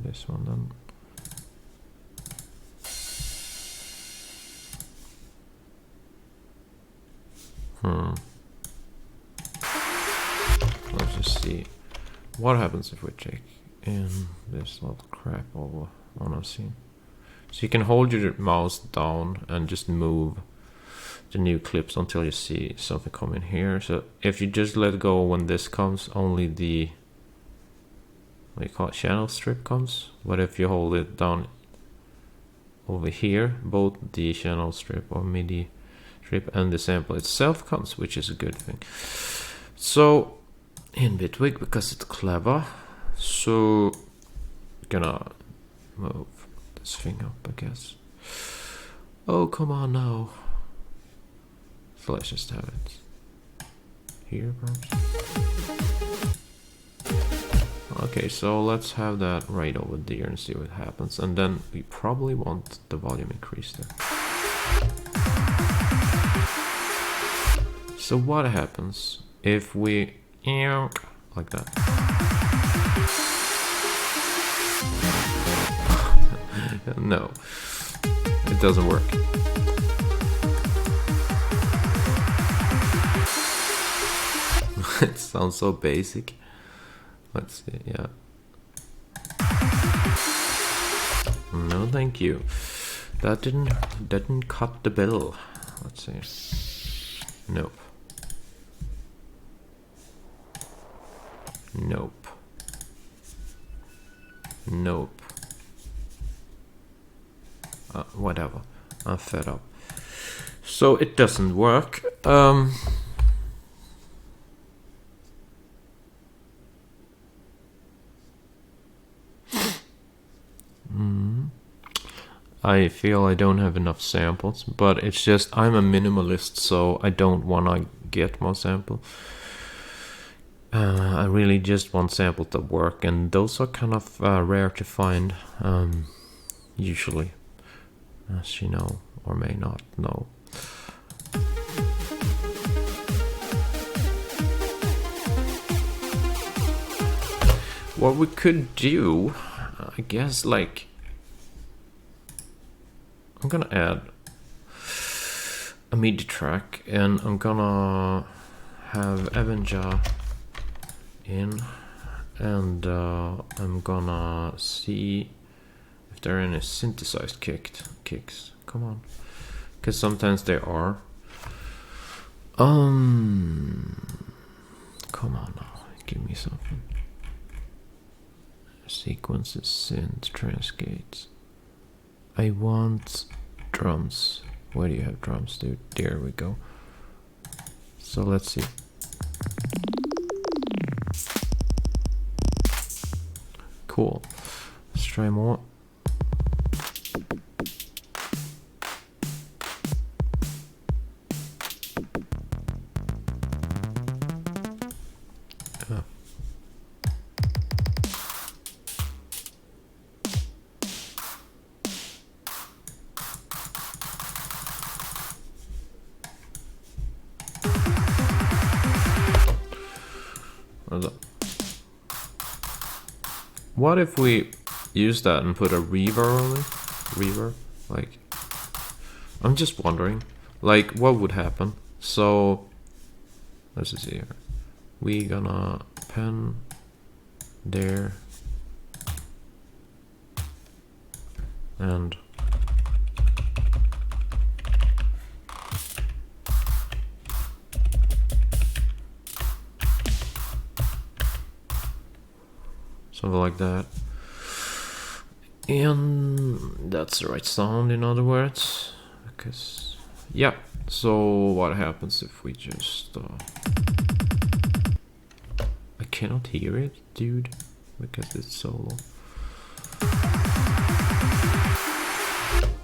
This one then. Let's just see what happens if we take in this little crap over on our scene. So you can hold your mouse down and just move the new clips until you see something come in here. So if you just let go when this comes, only the, what do you call it, channel strip comes. But if you hold it down over here, both the channel strip or MIDI strip and the sample itself comes, which is a good thing. So in Bitwig, because it's clever, so gonna move this thing up, I guess. Oh, come on now. So let's just have it here, perhaps. Okay, so let's have that right over there and see what happens. And then we probably want the volume increased there. So what happens if we like that? No, it doesn't work. It sounds so basic. Let's see, yeah. No, thank you. That didn't cut the bill. Let's see. Nope. Nope. Nope. Whatever. I'm fed up. So it doesn't work. I feel I don't have enough samples, but it's just I'm a minimalist, so I don't want to get more samples. I really just want samples that work, and those are kind of rare to find, usually, as you know, or may not know. What we could do, I guess, like, I'm gonna add a MIDI track, and I'm gonna have Avenger in, and I'm gonna see if there are any synthesized kicks. Come on, because sometimes there are. Come on now, give me something. Sequences, synth, transgates. I want drums. Where do you have drums, dude? There we go. So let's see. Cool. Let's try more. What if we use that and put a reverb on it? Reverb? Like, I'm just wondering, like, what would happen? So, let's see here. We gonna pen there and something like that. And that's the right sound, in other words. Because, yeah. So what happens if we just... I cannot hear it, dude, because it's so low.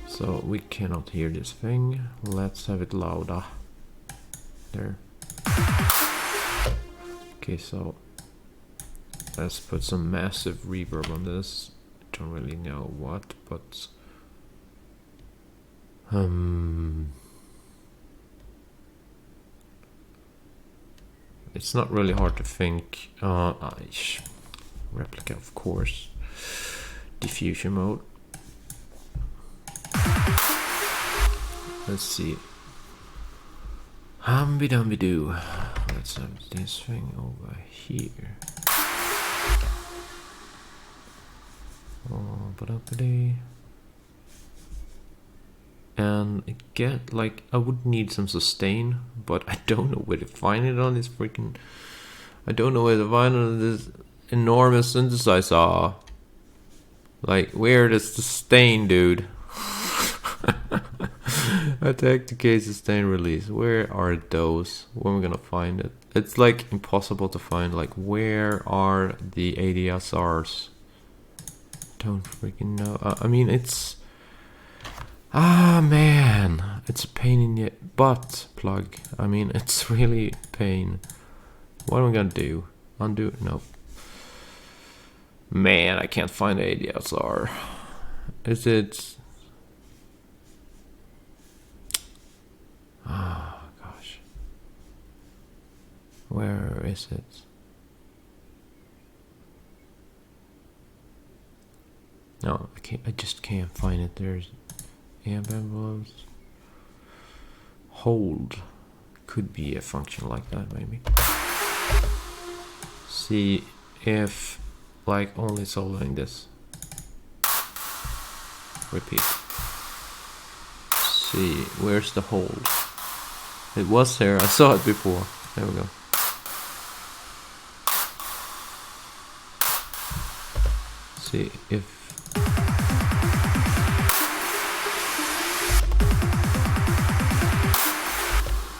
So we cannot hear this thing. Let's have it louder. There. Okay, so let's put some massive reverb on this. Don't really know what, but it's not really hard to think. Replica, of course. Diffusion mode. Let's see. Humby-dumby-doo. Let's have this thing over here. Oh, ba-da-ba-dee. And again, like, I would need some sustain, but I don't know where to find it on this freaking... I don't know where to find it on this enormous synthesizer. Like, where the sustain, dude? Attack, decay, sustain, release. Where are those? When are we gonna find it? It's like impossible to find. Like, where are the ADSRs? Don't freaking know. I mean, it's... Ah, man. It's a pain in the butt plug. I mean, it's really pain. What am I gonna do? Undo? No. Man, I can't find the ADSR. Is it... Oh, gosh. Where is it? No, I just can't find it. There's amp envelopes. Hold. Could be a function like that, maybe. See if, like, only soloing this. Repeat. See, where's the hold? It was here, I saw it before. There we go. See if...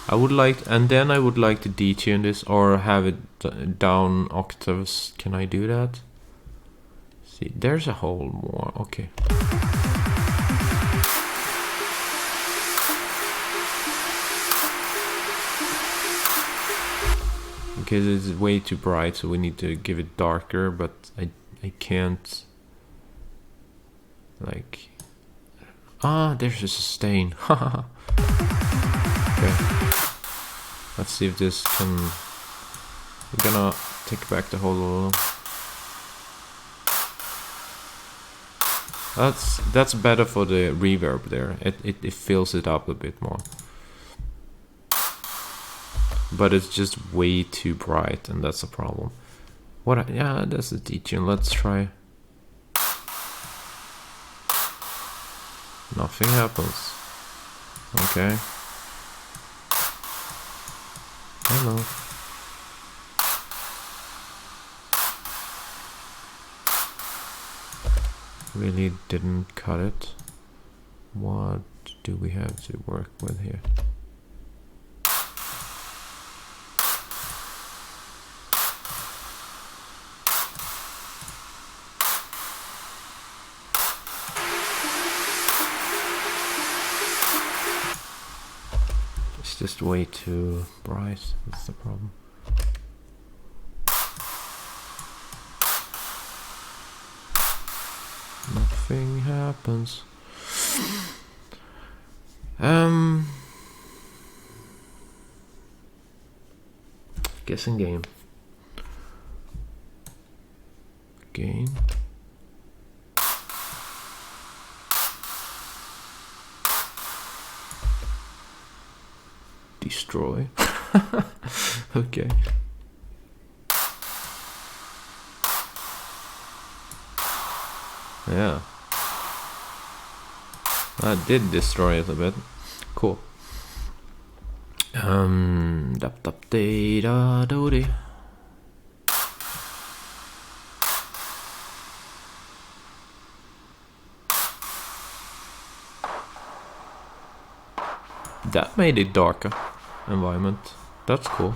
I would like, and then I would like to detune this or have it down octaves. Can I do that? See, there's a hole more. Okay. Because it's way too bright, so we need to give it darker, but I can't, like... Ah, there's a sustain. Haha. Okay. Let's see if this can... We're gonna take back the whole... That's better for the reverb there. It fills it up a bit more. But it's just way too bright, and that's a problem. Yeah, that's the detune. Let's try. Nothing happens. Okay. Hello. Really didn't cut it. What do we have to work with here? It's just way too bright. That's the problem. Nothing happens. Guessing game. gain. Destroy. Okay. Yeah. That did destroy it a bit. Cool. That made it darker environment. That's cool.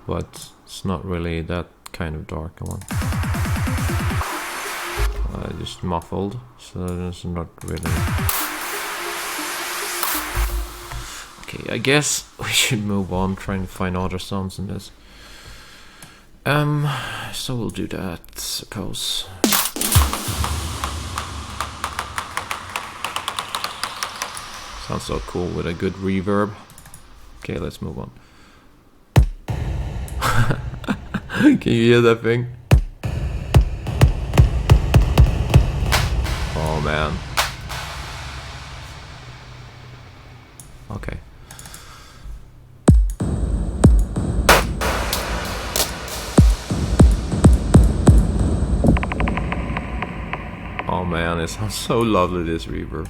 But it's not really that kind of dark one. Just muffled, so it's not really. Okay, I guess we should move on, trying to find other sounds in this. So we'll do that, suppose. Sounds so cool with a good reverb. Okay, let's move on. Can you hear that thing? Oh man. Okay. Oh man, it sounds so lovely, this reverb.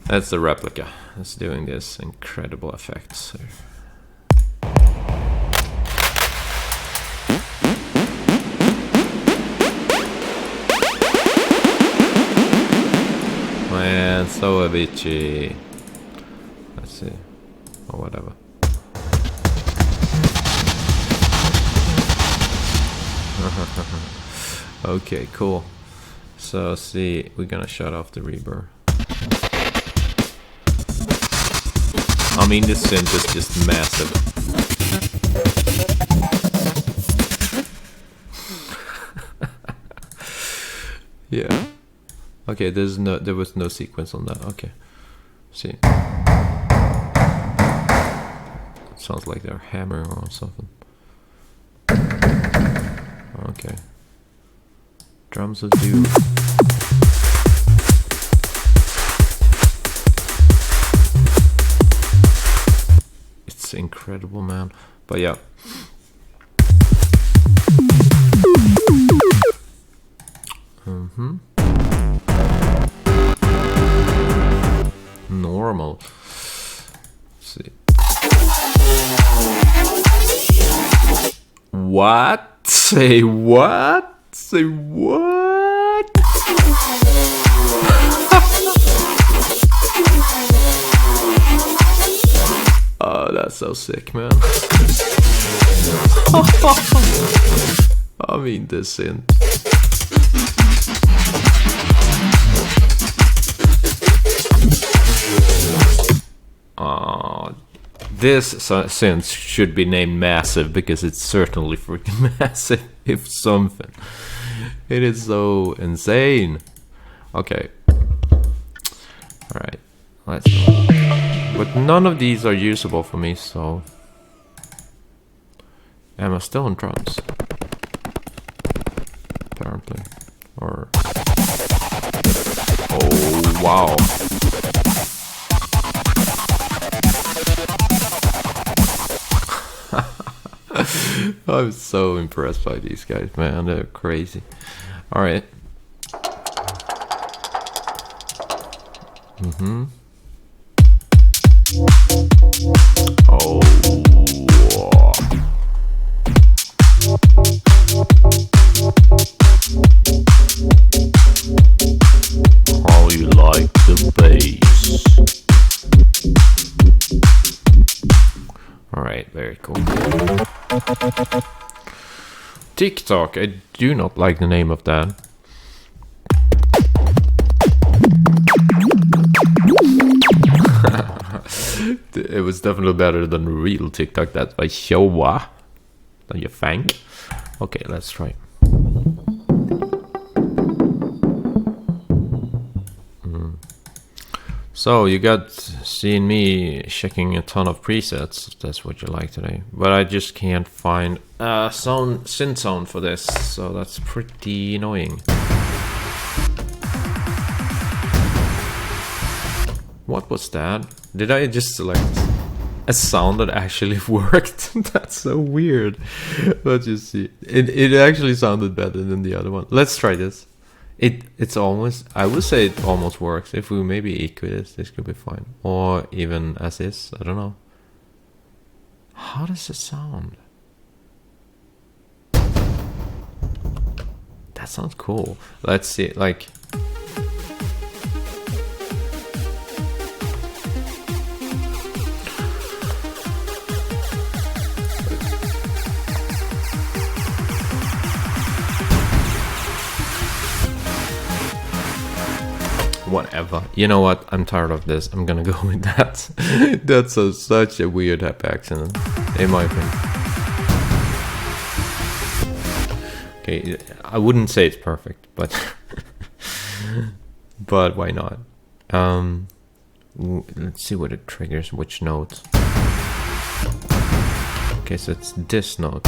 That's the replica. It's doing this incredible effects. Man, so Avicii. Let's see. Or whatever. Okay, cool. So see, we're gonna shut off the reverb. I mean, this synth is just massive. Yeah. Okay, there was no sequence on that. Okay. See. It sounds like they're hammering or something. Okay. Drums of doom. It's incredible, man. But yeah. Normal. Let's see. What? Say what? Say what? Oh, that's so sick, man. I mean, this synth. This synth should be named Massive, because it's certainly freaking massive, if something. It is so insane. Okay. Alright. Let's go. But none of these are usable for me, so... Am I still on drums? Apparently. Or... Oh, wow. I'm so impressed by these guys, man. They're crazy. Alright. Oh. How you like the bass? Alright, very cool. TikTok, I do not like the name of that. It was definitely better than real TikTok. That's by Showa. Don't you think? Okay, let's try. So you got seen me checking a ton of presets, if that's what you like today. But I just can't find a synth sound for this, so that's pretty annoying. What was that? Did I just select a sound that actually worked? That's so weird. Let's just see. It actually sounded better than the other one. Let's try this. It's almost, I would say it almost works. If we maybe equal this could be fine. Or even as is, I don't know. How does it sound? That sounds cool. Let's see, like... Whatever. You know what? I'm tired of this. I'm gonna go with that. That's such a weird accident, in my opinion. Okay, I wouldn't say it's perfect, but but why not? Let's see what it triggers, which note. Okay, so it's this note.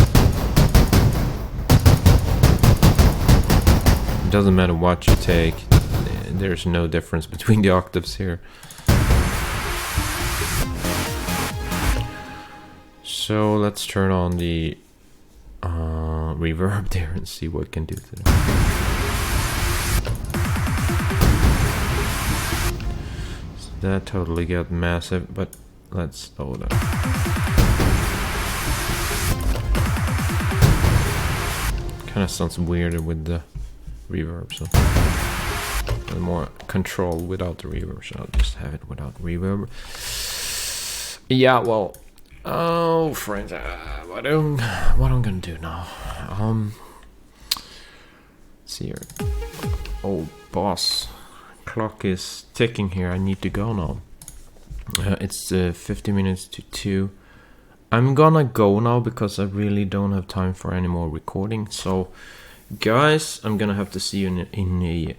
It doesn't matter what you take. There's no difference between the octaves here. So let's turn on the reverb there and see what it can do to them. So that totally got massive, but let's slow that. Kind of sounds weirder with the reverb, so more control without the reverb, so I'll just have it without reverb. Yeah, well, oh friends, what I'm gonna do now? See here. Oh boss, clock is ticking here. I need to go now. It's 50 minutes to 2. I'm gonna go now because I really don't have time for any more recording. So guys, I'm gonna have to see you in a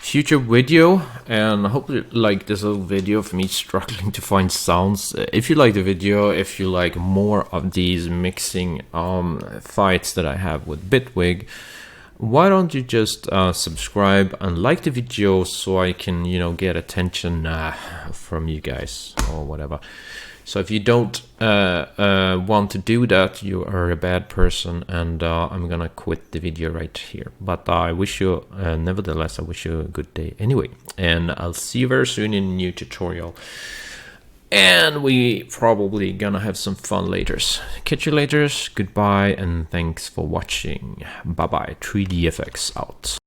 future video, and I hope you like this little video of me struggling to find sounds. If you like the video, if you like more of these mixing fights that I have with Bitwig, why don't you just subscribe and like the video so I can, you know, get attention from you guys or whatever. So if you don't want to do that, you are a bad person, and I'm gonna quit the video right here. But I wish you, nevertheless, I wish you a good day anyway. And I'll see you very soon in a new tutorial. And we probably gonna have some fun later. Catch you later. Goodbye, and thanks for watching. Bye-bye. 3DFX out.